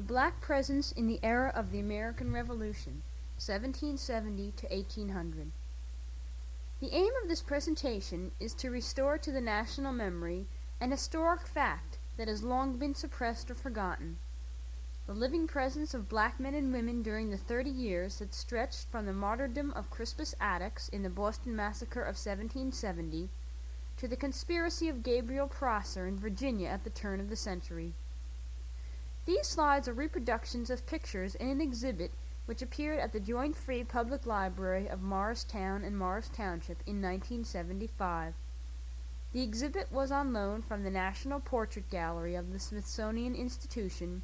The Black Presence in the Era of the American Revolution, 1770 to 1800. The aim of this presentation is to restore to the national memory an historic fact that has long been suppressed or forgotten. The living presence of black men and women during the 30 years that stretched from the martyrdom of Crispus Attucks in the Boston Massacre of 1770 to the conspiracy of Gabriel Prosser in Virginia at the turn of the century. These slides are reproductions of pictures in an exhibit which appeared at the Joint Free Public Library of Morristown and Morris Township in 1975. The exhibit was on loan from the National Portrait Gallery of the Smithsonian Institution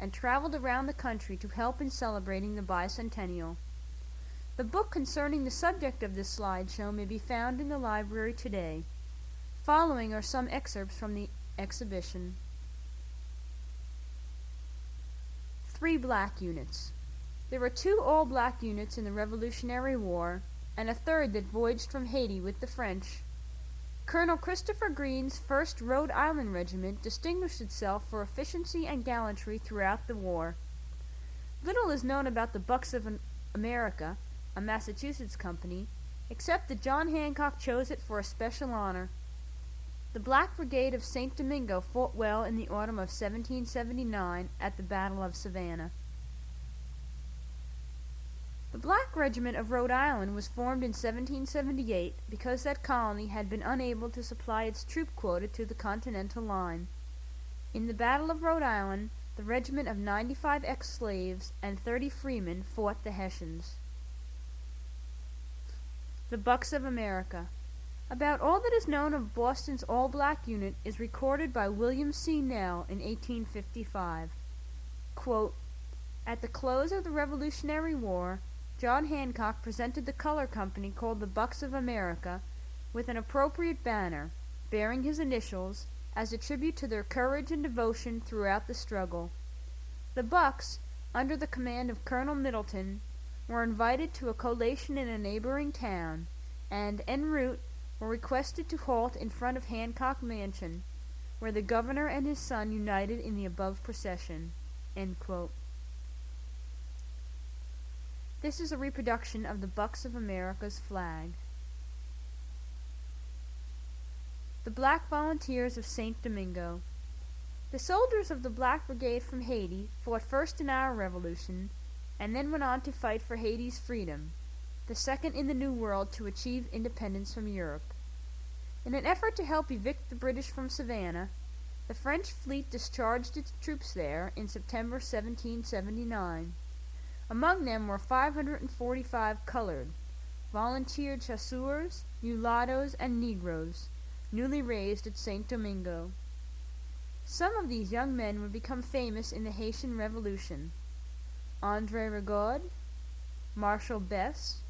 and traveled around the country to help in celebrating the bicentennial. The book concerning the subject of this slideshow may be found in the library today. Following are some excerpts from the exhibition. 3 black units. There were 2 all-black units in the Revolutionary War, and a third that voyaged from Haiti with the French. Colonel Christopher Green's 1st Rhode Island Regiment distinguished itself for efficiency and gallantry throughout the war. Little is known about the Bucks of America, a Massachusetts company, except that John Hancock chose it for a special honor. The Black Brigade of St. Domingo fought well in the autumn of 1779 at the Battle of Savannah. The Black Regiment of Rhode Island was formed in 1778 because that colony had been unable to supply its troop quota to the Continental line. In the Battle of Rhode Island, the regiment of 95 ex-slaves and 30 freemen fought the Hessians. The Bucks of America. About all that is known of Boston's all-black unit is recorded by William C. Nell in 1855. Quote, "At the close of the Revolutionary War, John Hancock presented the color company called the Bucks of America with an appropriate banner, bearing his initials, as a tribute to their courage and devotion throughout the struggle. The Bucks, under the command of Colonel Middleton, were invited to a collation in a neighboring town, and, en route, were requested to halt in front of Hancock Mansion, where the governor and his son united in the above procession." End quote. This is a reproduction of the Bucks of America's flag. The Black Volunteers of St. Domingo. The soldiers of the Black Brigade from Haiti fought first in our revolution, and then went on to fight for Haiti's freedom, the second in the New World to achieve independence from Europe. In an effort to help evict the British from Savannah, the French fleet discharged its troops there in September 1779. Among them were 545 colored, volunteer chasseurs, mulattoes, and Negroes, newly raised at St. Domingo. Some of these young men would become famous in the Haitian Revolution: André Rigaud, Marshal Besse,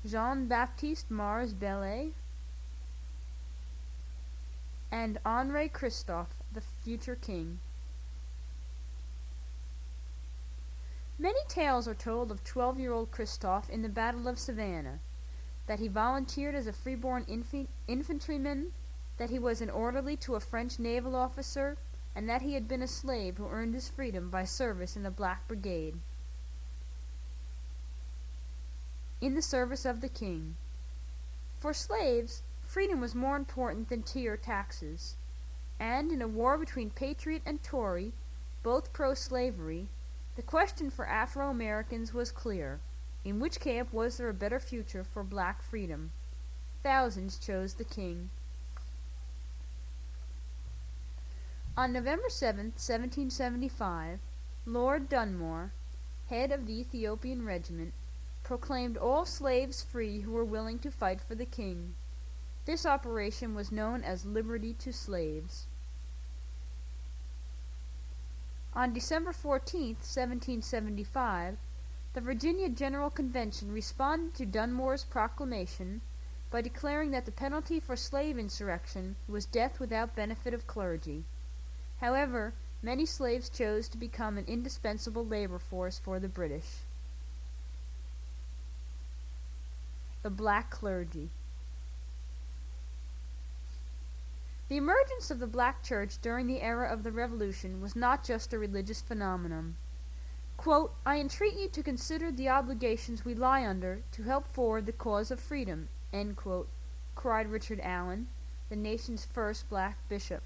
Jean-Baptiste Mars Bellet, and Henri Christophe, the future king. Many tales are told of 12-year-old Christophe in the Battle of Savannah, that he volunteered as a freeborn infantryman, that he was an orderly to a French naval officer, and that he had been a slave who earned his freedom by service in the Black Brigade. In the service of the king. For slaves, freedom was more important than tea or taxes, and in a war between Patriot and Tory, both pro-slavery, the question for Afro-Americans was clear: in which camp was there a better future for black freedom? Thousands chose the king. On November 7, 1775, Lord Dunmore, head of the Ethiopian regiment, proclaimed all slaves free who were willing to fight for the king. This operation was known as Liberty to Slaves. On December 14, 1775, the Virginia General Convention responded to Dunmore's proclamation by declaring that the penalty for slave insurrection was death without benefit of clergy. However, many slaves chose to become an indispensable labor force for the British. The Black Clergy. The emergence of the black church during the era of the Revolution was not just a religious phenomenon. Quote, "I entreat you to consider the obligations we lie under to help forward the cause of freedom," end quote, cried Richard Allen, the nation's first black bishop.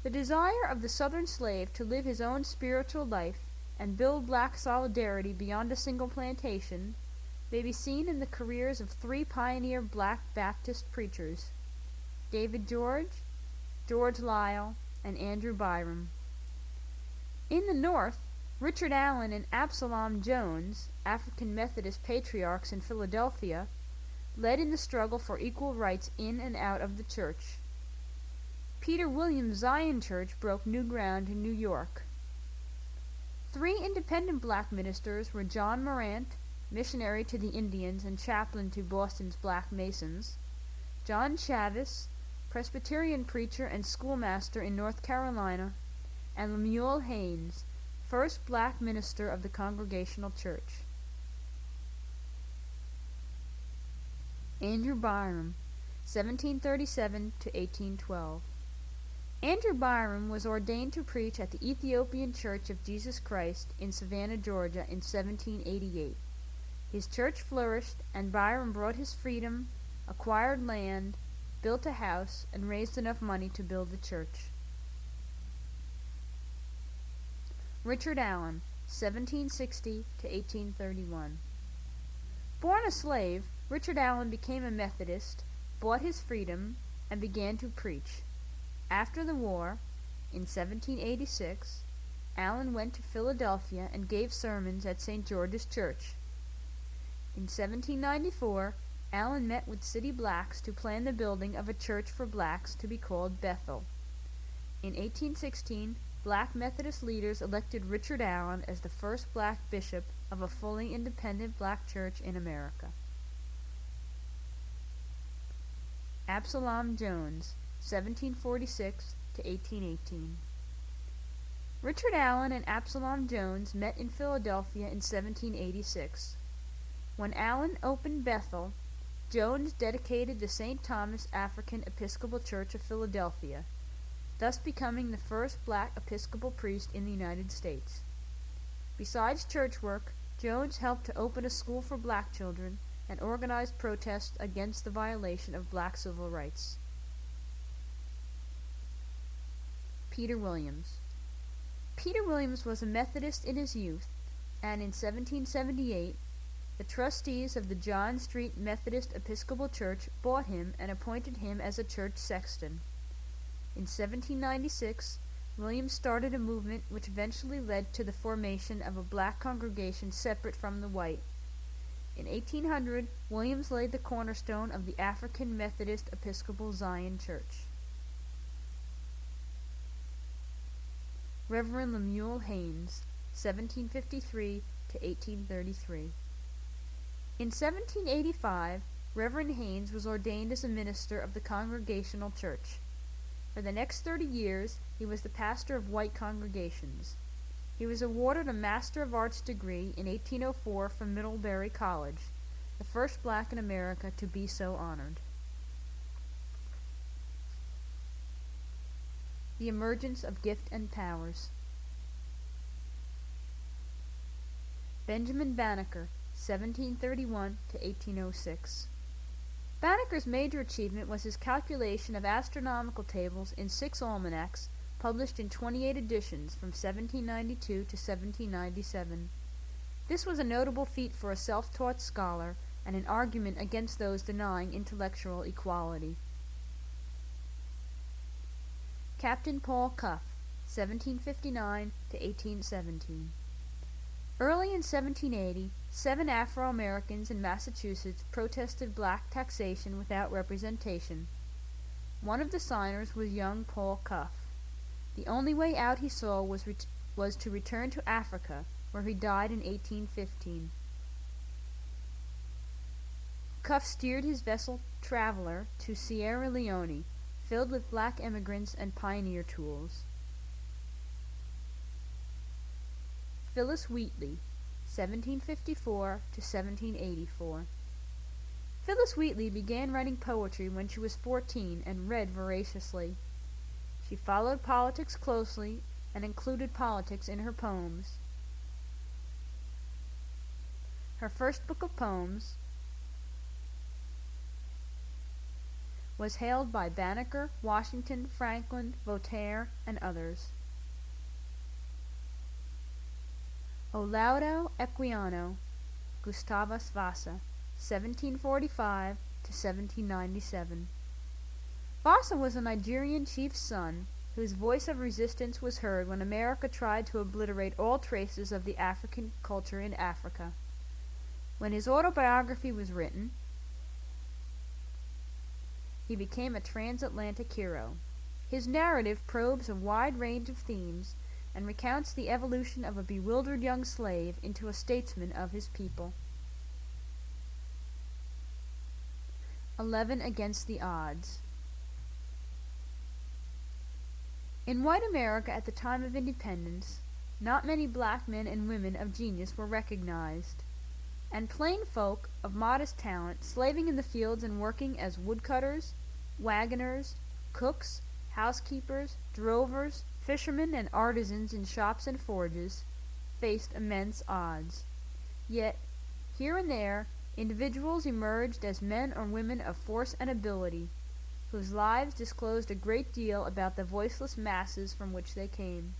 The desire of the Southern slave to live his own spiritual life and build black solidarity beyond a single plantation may be seen in the careers of three pioneer black Baptist preachers, David George, George Liele, and Andrew Byram. In the North, Richard Allen and Absalom Jones, African Methodist patriarchs in Philadelphia, led in the struggle for equal rights in and out of the church. Peter Williams' Zion Church broke new ground in New York. Three independent black ministers were John Morant, missionary to the Indians and chaplain to Boston's Black Masons, John Chavis, Presbyterian preacher and schoolmaster in North Carolina, and Lemuel Haynes, first black minister of the Congregational Church. Andrew Byram, 1737 to 1812. Andrew Byram was ordained to preach at the Ethiopian Church of Jesus Christ in Savannah, Georgia in 1788. His church flourished, and Byram brought his freedom, acquired land, built a house, and raised enough money to build the church. Richard Allen, 1760 to 1831. Born a slave, Richard Allen became a Methodist, bought his freedom, and began to preach. After the war, in 1786, Allen went to Philadelphia and gave sermons at St. George's Church. In 1794, Allen met with city blacks to plan the building of a church for blacks to be called Bethel. In 1816, black Methodist leaders elected Richard Allen as the first black bishop of a fully independent black church in America. Absalom Jones, 1746 to 1818. Richard Allen and Absalom Jones met in Philadelphia in 1786. When Allen opened Bethel, Jones dedicated the St. Thomas African Episcopal Church of Philadelphia, thus becoming the first black Episcopal priest in the United States. Besides church work, Jones helped to open a school for black children and organized protests against the violation of black civil rights. Peter Williams. Peter Williams was a Methodist in his youth, and in 1778, the trustees of the John Street Methodist Episcopal Church bought him and appointed him as a church sexton. In 1796, Williams started a movement which eventually led to the formation of a black congregation separate from the white. In 1800, Williams laid the cornerstone of the African Methodist Episcopal Zion Church. Reverend Lemuel Haynes, 1753 to 1833. In 1785, Reverend Haynes was ordained as a minister of the Congregational Church. For the next 30 years, he was the pastor of white congregations. He was awarded a Master of Arts degree in 1804 from Middlebury College, the first black in America to be so honored. The emergence of gift and powers. Benjamin Banneker, 1731 to 1806. Banneker's major achievement was his calculation of astronomical tables in 6 almanacs published in 28 editions from 1792 to 1797. This was a notable feat for a self-taught scholar and an argument against those denying intellectual equality. Captain Paul Cuff, 1759 to 1817. Early in 1780, 7 Afro-Americans in Massachusetts protested black taxation without representation. One of the signers was young Paul Cuff. The only way out he saw was to return to Africa, where he died in 1815. Cuff steered his vessel Traveler to Sierra Leone, filled with black emigrants and pioneer tools. Phyllis Wheatley, 1754 to 1784. Phyllis Wheatley began writing poetry when she was 14 and read voraciously. She followed politics closely and included politics in her poems. Her first book of poems was hailed by Banneker, Washington, Franklin, Voltaire, and others. O laudo equiano, Gustavus Vasa, 1745 to 1797. Vasa was a Nigerian chief's son whose voice of resistance was heard when America tried to obliterate all traces of the African culture in Africa. When his autobiography was written, he became a transatlantic hero. His narrative probes a wide range of themes and recounts the evolution of a bewildered young slave into a statesman of his people. 11 Against the Odds. In white America at the time of independence, not many black men and women of genius were recognized, and plain folk of modest talent, slaving in the fields and working as woodcutters, wagoners, cooks, housekeepers, drovers, fishermen, and artisans in shops and forges, faced immense odds. Yet, here and there, individuals emerged as men or women of force and ability, whose lives disclosed a great deal about the voiceless masses from which they came.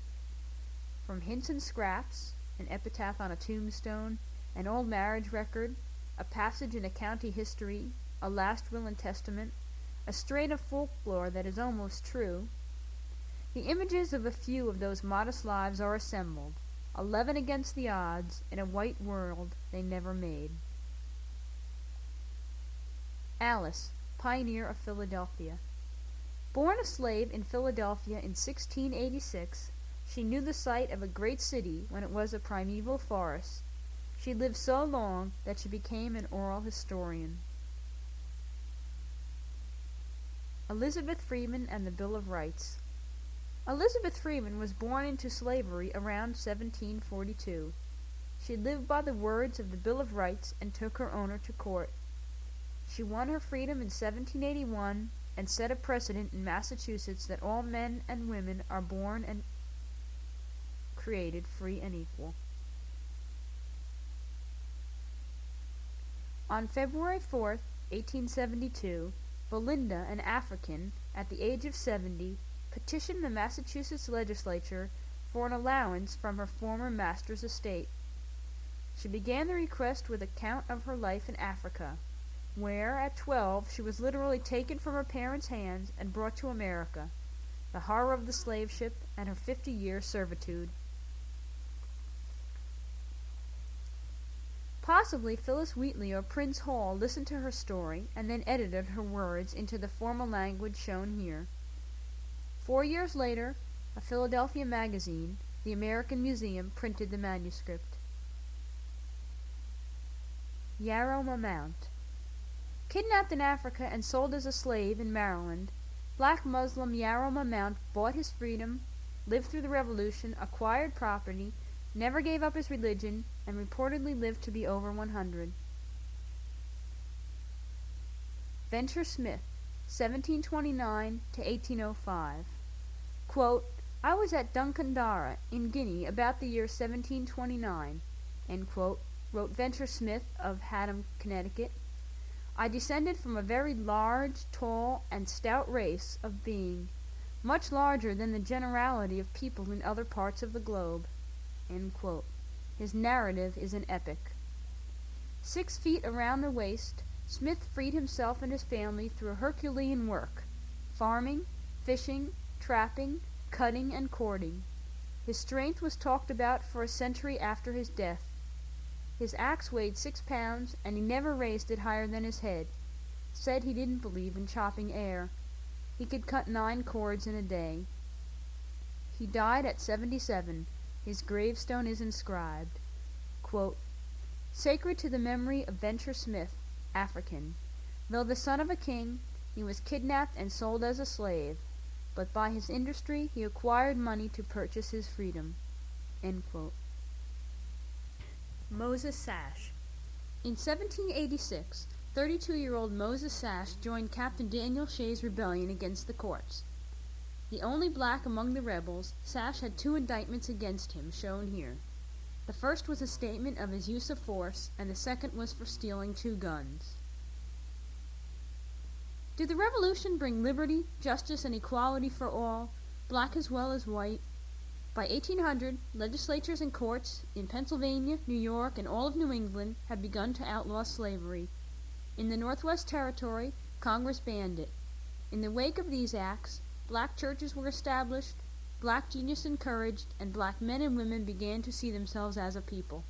From hints and scraps, an epitaph on a tombstone, an old marriage record, a passage in a county history, a last will and testament, a strain of folklore that is almost true, the images of a few of those modest lives are assembled, 11 against the odds, in a white world they never made. Alice, pioneer of Philadelphia. Born a slave in Philadelphia in 1686, she knew the site of a great city when it was a primeval forest. She lived so long that she became an oral historian. Elizabeth Freeman and the Bill of Rights. Elizabeth Freeman was born into slavery around 1742. She lived by the words of the Bill of Rights and took her owner to court. She won her freedom in 1781 and set a precedent in Massachusetts that all men and women are born and created free and equal. On February 4th, 1872, Belinda, an African, at the age of 70, petitioned the Massachusetts legislature for an allowance from her former master's estate. She began the request with an account of her life in Africa, where, at 12, she was literally taken from her parents' hands and brought to America, the horror of the slave ship, and her 50-year servitude. Possibly Phyllis Wheatley or Prince Hall listened to her story and then edited her words into the formal language shown here. 4 years later, a Philadelphia magazine, the American Museum, printed the manuscript. Yarrow Mount. Kidnapped in Africa and sold as a slave in Maryland, black Muslim Yarrow Mount bought his freedom, lived through the Revolution, acquired property, never gave up his religion, and reportedly lived to be over 100. Venture Smith, 1729 to 1805. Quote, I was at Dunkandara in Guinea about the year 1729, end quote, wrote Venture Smith of Haddam, Connecticut. I descended from a very large, tall, and stout race of being, much larger than the generality of people in other parts of the globe. End quote. His narrative is an epic. 6 feet around the waist, Smith freed himself and his family through Herculean work, farming, fishing, trapping, cutting, and cording. His strength was talked about for a century after his death. His axe weighed 6 pounds, and he never raised it higher than his head. Said he didn't believe in chopping air. He could cut 9 cords in a day. He died at 77. His gravestone is inscribed, quote, Sacred to the memory of Venture Smith, African. Though the son of a king, he was kidnapped and sold as a slave, but by his industry he acquired money to purchase his freedom. End quote. Moses Sash. In 1786, 32-year-old Moses Sash joined Captain Daniel Shay's rebellion against the courts. The only black among the rebels, Sash had 2 indictments against him, shown here. The first was a statement of his use of force, and the second was for stealing 2 guns. Did the Revolution bring liberty, justice, and equality for all, black as well as white? By 1800, legislatures and courts in Pennsylvania, New York, and all of New England had begun to outlaw slavery. In the Northwest Territory, Congress banned it. In the wake of these acts, black churches were established, black genius encouraged, and black men and women began to see themselves as a people.